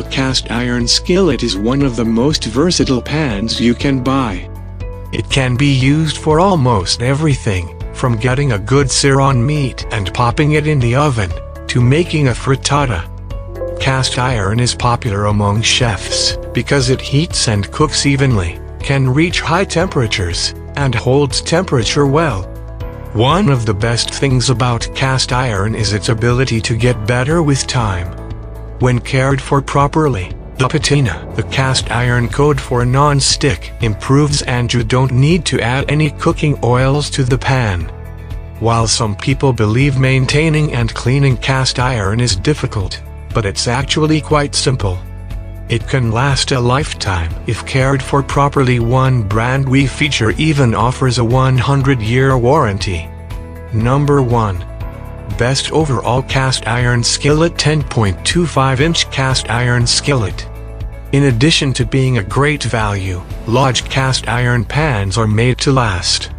A cast iron skillet is one of the most versatile pans you can buy. It can be used for almost everything, from getting a good sear on meat and popping it in the oven, to making a frittata. Cast iron is popular among chefs because it heats and cooks evenly, can reach high temperatures, and holds temperature well. One of the best things about cast iron is its ability to get better with time. When cared for properly, the patina, the cast iron code for non-stick, improves and you don't need to add any cooking oils to the pan. While some people believe maintaining and cleaning cast iron is difficult, but it's actually quite simple. It can last a lifetime if cared for properly. One brand we feature even offers a 100-year warranty. Number 1. Best overall cast iron skillet. 10.25-inch cast iron skillet. In addition to being a great value, large cast iron pans are made to last.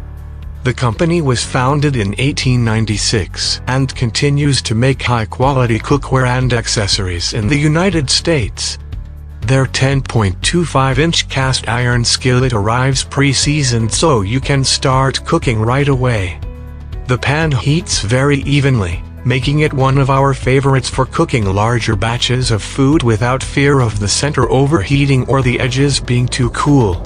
The company was founded in 1896 and continues to make high-quality cookware and accessories in the United States. Their 10.25-inch cast iron skillet arrives pre-seasoned so you can start cooking right away. The pan heats very evenly, making it one of our favorites for cooking larger batches of food without fear of the center overheating or the edges being too cool.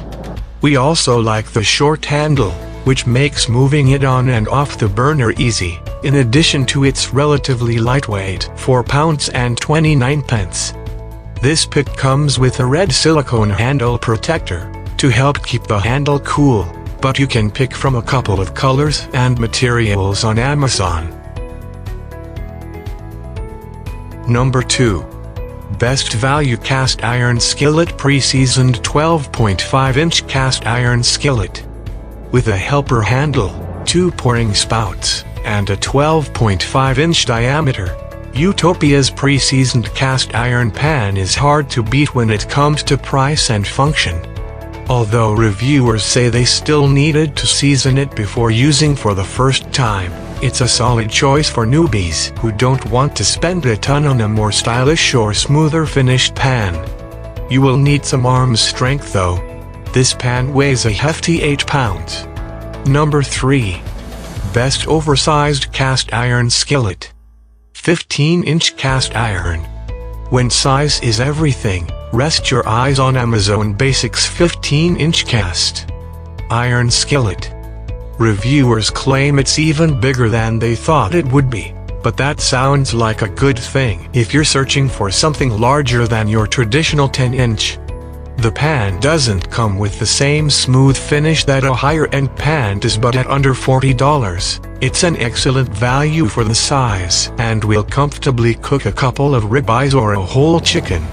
We also like the short handle, which makes moving it on and off the burner easy, in addition to its relatively lightweight 4 pounds and 29 pence. This pick comes with a red silicone handle protector to help keep the handle cool, but you can pick from a couple of colors and materials on Amazon. Number 2. Best value cast iron skillet. Pre-seasoned 12.5-inch cast iron skillet. With a helper handle, 2 pouring spouts, and a 12.5-inch diameter, Utopia's pre-seasoned cast iron pan is hard to beat when it comes to price and function. Although reviewers say they still needed to season it before using for the first time, it's a solid choice for newbies who don't want to spend a ton on a more stylish or smoother finished pan. You will need some arm strength though. This pan weighs a hefty 8 pounds. Number 3. Best oversized cast iron skillet. 15-inch cast iron. When size is everything, rest your eyes on Amazon Basics 15-inch cast iron skillet. Reviewers claim it's even bigger than they thought it would be, but that sounds like a good thing if you're searching for something larger than your traditional 10-inch. The pan doesn't come with the same smooth finish that a higher-end pan does, but at under $40, it's an excellent value for the size and will comfortably cook a couple of ribeyes or a whole chicken.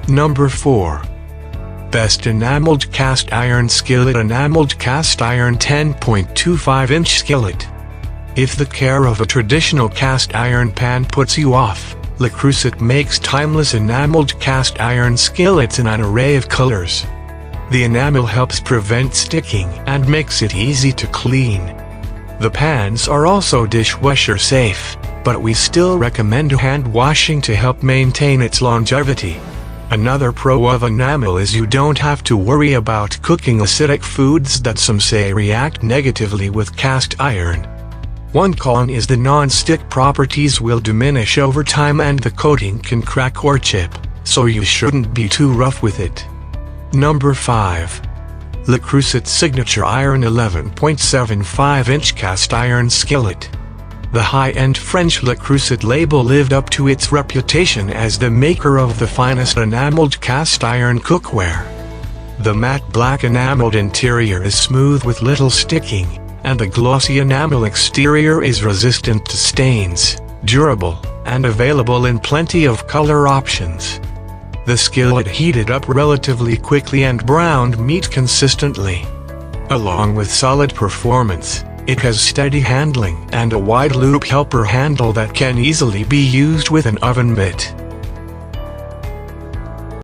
Number 4. Best enameled cast iron skillet. Enameled cast iron 10.25-inch skillet. If the care of a traditional cast iron pan puts you off, Creuset makes timeless enameled cast iron skillets in an array of colors. The enamel helps prevent sticking and makes it easy to clean. The pans are also dishwasher safe, but we still recommend hand washing to help maintain its longevity. Another pro of enamel is you don't have to worry about cooking acidic foods that some say react negatively with cast iron. One con is the non-stick properties will diminish over time and the coating can crack or chip, so you shouldn't be too rough with it. Number 5. Creuset Signature Iron 11.75-inch cast iron skillet. The high-end French Creuset label lived up to its reputation as the maker of the finest enameled cast iron cookware. The matte black enameled interior is smooth with little sticking, and the glossy enamel exterior is resistant to stains, durable, and available in plenty of color options. The skillet heated up relatively quickly and browned meat consistently. Along with solid performance, it has steady handling and a wide loop helper handle that can easily be used with an oven mitt.